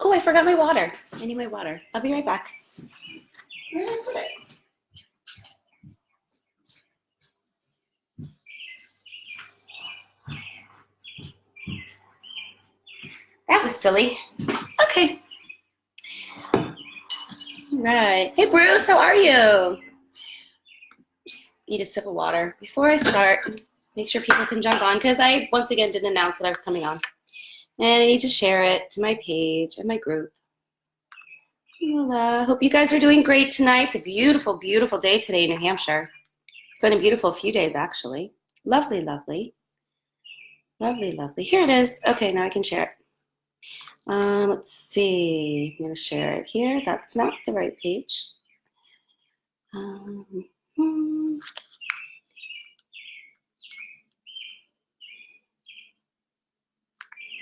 Oh, I forgot my water. I need my water. I'll be right back. Where did I put it? That was silly. Okay. All right. Hey, Bruce, how are you? Just eat a sip of water. Before I start, make sure people can jump on because I, once again, didn't announce that I was coming on. And I need to share it to my page and my group. Well, hope you guys are doing great tonight. It's a beautiful, beautiful day today in New Hampshire. It's been a beautiful few days, actually. Lovely, lovely. Lovely, lovely. Here it is. Okay, now I can share it. Let's see. I'm going to share it here. That's not the right page.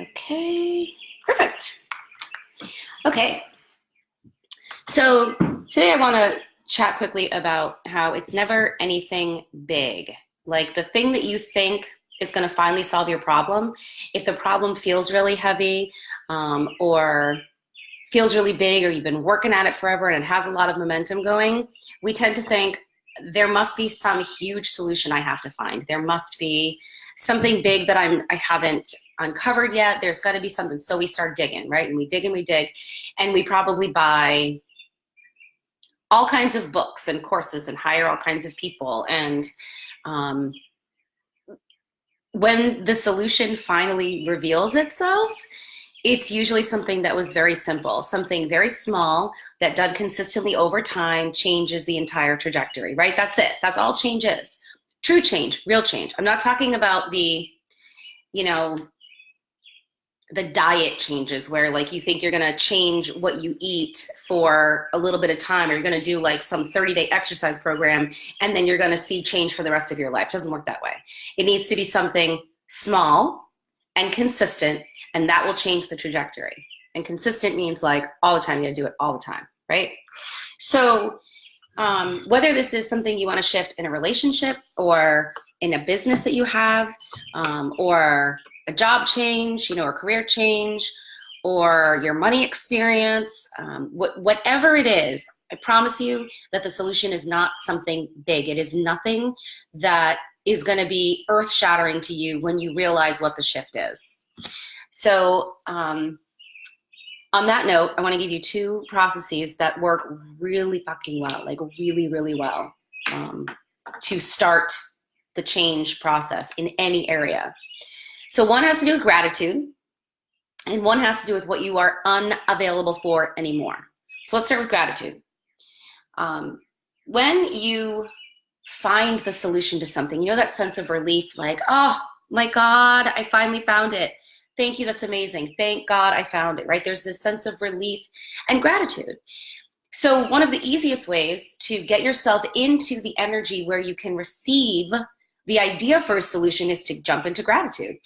Okay, perfect. Okay, so today I want to chat quickly about how it's never anything big. Like the thing that you think is going to finally solve your problem, if the problem feels really heavy or feels really big, or you've been working at it forever and it has a lot of momentum going, we tend to think there must be some huge solution I have to find. There must be something big that I haven't uncovered yet. There's got to be something. So we start digging, right? And we dig and we dig, and we probably buy all kinds of books and courses and hire all kinds of people. And when the solution finally reveals itself, it's usually something that was very simple, something very small that done consistently over time changes the entire trajectory, right? That's it. That's all change is. True change, real change. I'm not talking about the, the diet changes where like you think you're gonna change what you eat for a little bit of time, or you're gonna do like some 30-day exercise program and then you're gonna see change for the rest of your life. It doesn't work that way. It needs to be something small and consistent, and that will change the trajectory. And consistent means like all the time, you gotta do it all the time, right? So whether this is something you wanna shift in a relationship or in a business that you have, or a job change, or career change, or your money experience, whatever it is, I promise you that the solution is not something big. It is nothing that is going to be earth-shattering to you when you realize what the shift is. So on that note, I want to give you 2 processes that work really fucking well, like really, really well, to start the change process in any area. So one has to do with gratitude, and one has to do with what you are unavailable for anymore. So let's start with gratitude. When you find the solution to something, that sense of relief, like, oh my God, I finally found it. Thank you, that's amazing. Thank God I found it, right? There's this sense of relief and gratitude. So one of the easiest ways to get yourself into the energy where you can receive the idea for a solution is to jump into gratitude.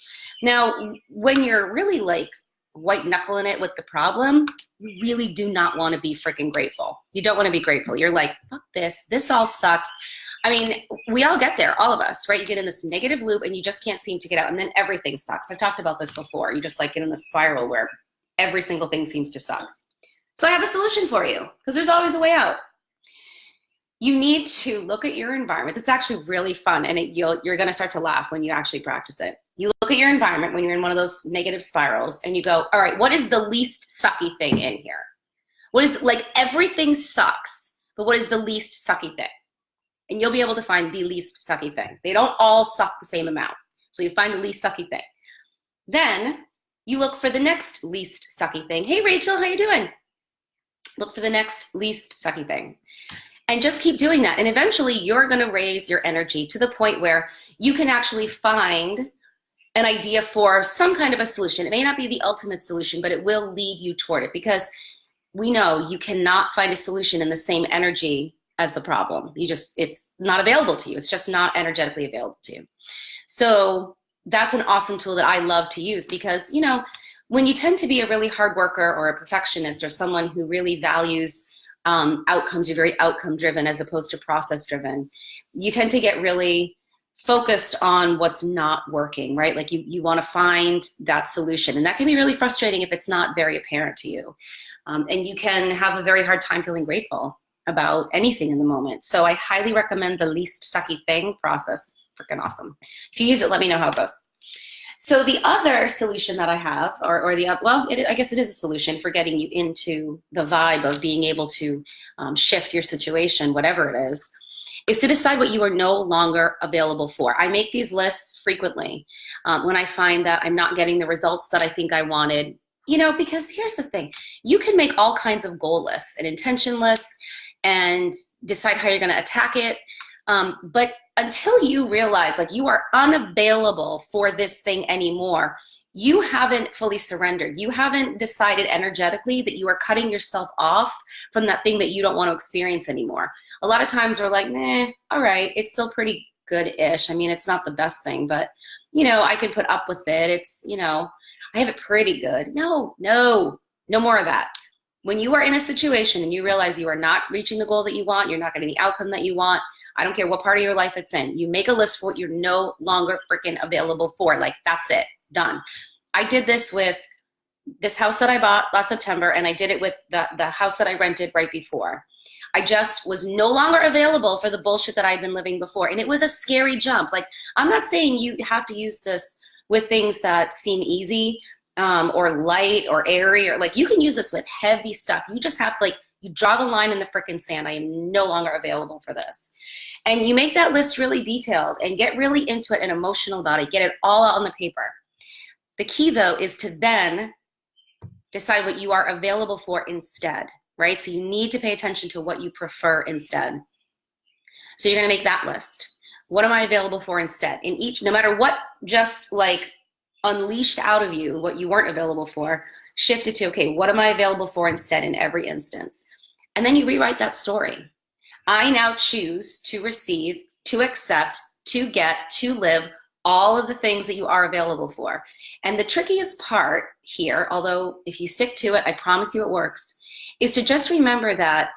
Now, when you're really like white knuckling it with the problem, you really do not want to be freaking grateful. You don't want to be grateful. You're like, fuck this. This all sucks. I mean, we all get there, all of us, right? You get in this negative loop and you just can't seem to get out, and then everything sucks. I've talked about this before. You just like get in the spiral where every single thing seems to suck. So I have a solution for you, because there's always a way out. You need to look at your environment. It's actually really fun, and you're going to start to laugh when you actually practice it. You look at your environment when you're in one of those negative spirals, and you go, all right, what is the least sucky thing in here? What is, like, everything sucks, but what is the least sucky thing? And you'll be able to find the least sucky thing. They don't all suck the same amount. So you find the least sucky thing. Then you look for the next least sucky thing. Hey, Rachel, how you doing? Look for the next least sucky thing. And just keep doing that. And eventually you're going to raise your energy to the point where you can actually find an idea for some kind of a solution. It may not be the ultimate solution, but it will lead you toward it, because we know you cannot find a solution in the same energy as the problem. It's not available to you. It's just not energetically available to you. So that's an awesome tool that I love to use, because, when you tend to be a really hard worker or a perfectionist or someone who really values outcomes, you're very outcome driven as opposed to process driven, you tend to get really focused on what's not working, right? Like you want to find that solution. And that can be really frustrating if it's not very apparent to you. And you can have a very hard time feeling grateful about anything in the moment. So I highly recommend the least sucky thing process. It's freaking awesome. If you use it, let me know how it goes. So the other solution that I have, I guess it is a solution for getting you into the vibe of being able to shift your situation, whatever it is to decide what you are no longer available for. I make these lists frequently when I find that I'm not getting the results that I think I wanted, because here's the thing. You can make all kinds of goal lists and intention lists and decide how you're going to attack it. But until you realize like you are unavailable for this thing anymore, you haven't fully surrendered. You haven't decided energetically that you are cutting yourself off from that thing that you don't want to experience anymore. A lot of times we're like, all right, it's still pretty good-ish. I mean, it's not the best thing, but I can put up with it. It's, I have it pretty good. No more of that. When you are in a situation and you realize you are not reaching the goal that you want, you're not getting the outcome that you want, I don't care what part of your life it's in, you make a list for what you're no longer freaking available for. Like, that's it, done. I did this with this house that I bought last September, and I did it with the house that I rented right before. I just was no longer available for the bullshit that I'd been living before. And it was a scary jump. Like, I'm not saying you have to use this with things that seem easy or light or airy, or like, you can use this with heavy stuff. You just have to, like, you draw the line in the frickin' sand. I am no longer available for this. And you make that list really detailed and get really into it and emotional about it. Get it all out on the paper. The key, though, is to then decide what you are available for instead, right? So you need to pay attention to what you prefer instead. So you're going to make that list. What am I available for instead? In each, no matter what just like unleashed out of you, what you weren't available for, shift it to, okay, what am I available for instead in every instance? And then you rewrite that story. I now choose to receive, to accept, to get, to live all of the things that you are available for. And the trickiest part here, although if you stick to it, I promise you it works, is to just remember that